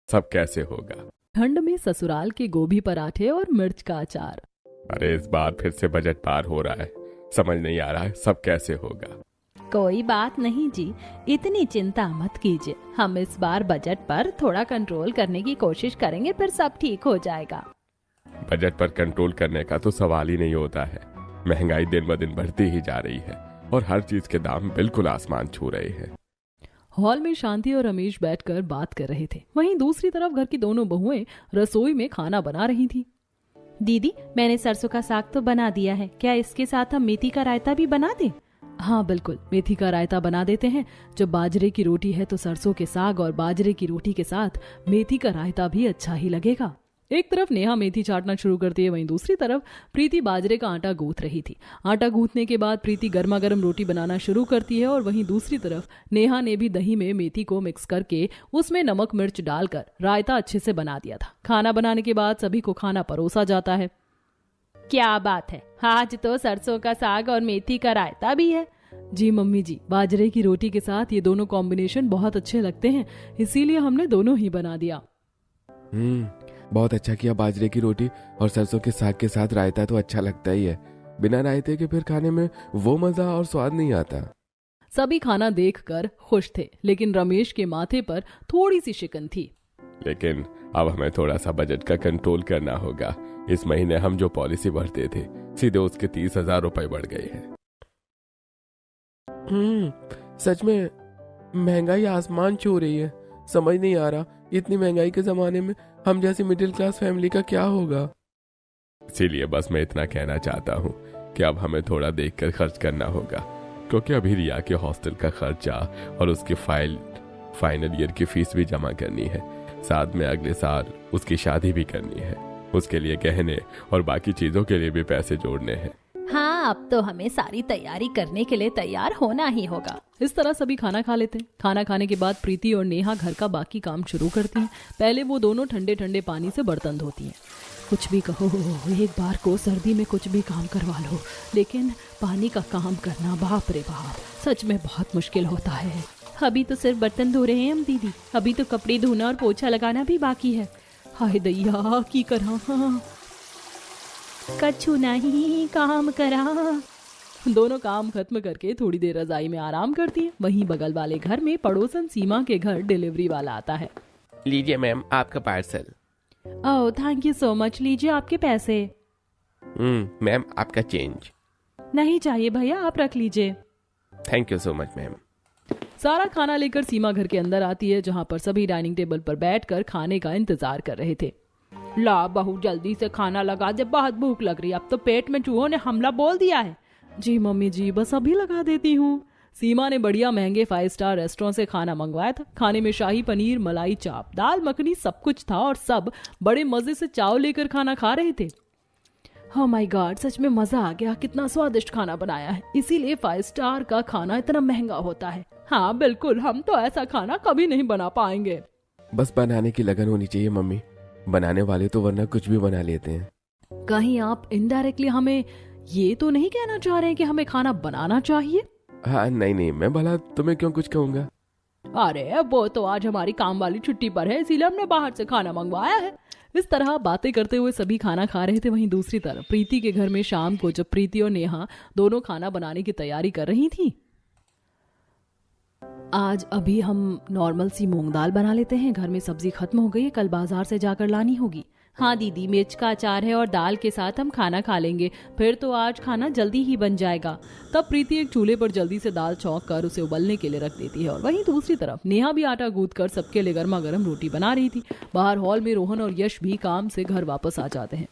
सब कैसे होगा। ठंड में ससुराल के गोभी पराठे और मिर्च का अचार। अरे इस बार फिर से बजट पार हो रहा है, समझ नहीं आ रहा है सब कैसे होगा। कोई बात नहीं जी, इतनी चिंता मत कीजिए। हम इस बार बजट पर थोड़ा कंट्रोल करने की कोशिश करेंगे, फिर सब ठीक हो जाएगा। बजट पर कंट्रोल करने का तो सवाल ही नहीं होता है। महंगाई दिन ब दिन बढ़ती ही जा रही है और हर चीज के दाम बिल्कुल आसमान छू रहे हैं। हॉल में शांति और रमेश बैठकर बात कर रहे थे। वहीं दूसरी तरफ घर की दोनों बहुएं रसोई में खाना बना रही थी। दीदी, मैंने सरसों का साग तो बना दिया है, क्या इसके साथ हम मेथी का रायता भी बना दें? हाँ बिल्कुल, मेथी का रायता बना देते हैं। जब बाजरे की रोटी है तो सरसों के साग और बाजरे की रोटी के साथ मेथी का रायता भी अच्छा ही लगेगा। एक तरफ नेहा मेथी चाटना शुरू करती है, वहीं दूसरी तरफ प्रीति बाजरे का आटा गूंथ रही थी। आटा गूंथने के बाद प्रीति गर्मा गर्म रोटी बनाना शुरू करती है और वहीं दूसरी तरफ नेहा ने भी दही में मेथी को मिक्स करके उसमें नमक मिर्च डालकर रायता अच्छे से बना दिया था। खाना बनाने के बाद सभी को खाना परोसा जाता है। क्या बात है, आज तो सरसों का साग और मेथी का रायता भी है। जी मम्मी जी, बाजरे की रोटी के साथ ये दोनों कॉम्बिनेशन बहुत अच्छे लगते हैं, इसीलिए हमने दोनों ही बना दिया। बहुत अच्छा किया। बाजरे की रोटी और सरसों के साग के साथ रायता तो अच्छा लगता ही है। बिना रायते के फिर खाने में वो मजा और स्वाद नहीं आता। सभी खाना देखकर खुश थे, लेकिन रमेश के माथे पर थोड़ी सी शिकन थी। लेकिन अब हमें थोड़ा सा बजट का कंट्रोल करना होगा। इस महीने हम जो पॉलिसी भरते थे सीधे उसके 30,000 रुपए बढ़ गए हैं। सच में महंगाई आसमान छू रही है। समझ नहीं आ रहा इतनी महंगाई के जमाने में हम जैसी मिडिल क्लास फैमिली का क्या होगा। इसीलिए बस मैं इतना कहना चाहता हूँ कि अब हमें थोड़ा देखकर खर्च करना होगा, क्योंकि अभी रिया के हॉस्टल का खर्चा और उसकी फाइनल ईयर की फीस भी जमा करनी है। साथ में अगले साल उसकी शादी भी करनी है, उसके लिए गहने और बाकी चीजों के लिए भी पैसे जोड़ने हैं। हाँ, अब तो हमें सारी तैयारी करने के लिए तैयार होना ही होगा। इस तरह सभी खाना खा लेते हैं। खाना खाने के बाद प्रीति और नेहा घर का बाकी काम शुरू करती हैं। पहले वो दोनों ठंडे ठंडे पानी से बर्तन धोती हैं। कुछ भी कहो, एक बार को सर्दी में कुछ भी काम करवा लो, लेकिन पानी का काम करना बाप रे बाप सच में बहुत मुश्किल होता है। अभी तो सिर्फ बर्तन धो रहे हैं हम दीदी, अभी तो कपड़े धोना और पोछा लगाना भी बाकी है। हाय दैया की करा, कछु नहीं काम करा। दोनों काम खत्म करके थोड़ी देर रजाई में आराम करती है। वहीं बगल वाले घर में पड़ोसन सीमा के घर डिलीवरी वाला आता है। लीजिए मैम आपका parcel. Oh thank you so much, लीजिए आपके पैसे। मैम आपका चेंज। नहीं चाहिए भैया, आप रख लीजिए। Thank you so much ma'am. सारा खाना लेकर सीमा घर के अंदर आती है, जहाँ पर सभी डाइनिंग टेबल पर बैठकर खाने का इंतजार कर रहे थे। ला बहू जल्दी से खाना लगा दे, बहुत भूख लग रही है, अब तो पेट में चूहों ने हमला बोल दिया है। जी मम्मी जी, बस अभी लगा देती हूँ। सीमा ने बढ़िया महंगे 5 स्टार रेस्टोरेंट से खाना मंगवाया था। खाने में शाही पनीर, मलाई चाप, दाल मखनी सब कुछ था और सब बड़े मजे से चाव लेकर खाना खा रहे थे। ओह माय गॉड, सच में मजा आ गया, कितना स्वादिष्ट खाना बनाया है। इसीलिए 5 स्टार का खाना इतना महंगा होता है। हाँ बिल्कुल, हम तो ऐसा खाना कभी नहीं बना पाएंगे। बस बनाने की लगन होनी चाहिए मम्मी, बनाने वाले तो वरना कुछ भी बना लेते हैं। कहीं आप इनडायरेक्टली हमें ये तो नहीं कहना चाह रहे हैं कि हमें खाना बनाना चाहिए? हाँ नहीं, मैं भला तुम्हें क्यों कुछ कहूँगा। अरे वो तो आज हमारी काम वाली छुट्टी पर है, इसीलिए हमने बाहर से खाना मंगवाया है। इस तरह बातें करते हुए सभी खाना खा रहे थे। वहीं दूसरी तरफ प्रीति के घर में शाम को जब प्रीति और नेहा दोनों खाना बनाने की तैयारी कर रही थी, आज अभी हम नॉर्मल सी मूंग दाल बना लेते हैं। घर में सब्जी खत्म हो गई है, कल बाजार से जाकर लानी होगी। हाँ दीदी, मिर्च का अचार है और दाल के साथ हम खाना खा लेंगे, फिर तो आज खाना जल्दी ही बन जाएगा। तब प्रीति एक चूल्हे पर जल्दी से दाल छौंक कर उसे उबलने के लिए रख देती है और वहीं दूसरी तरफ नेहा भी आटा गूंथ कर सबके लिए गर्मा गर्म रोटी बना रही थी। बाहर हॉल में रोहन और यश भी काम से घर वापस आ जाते हैं।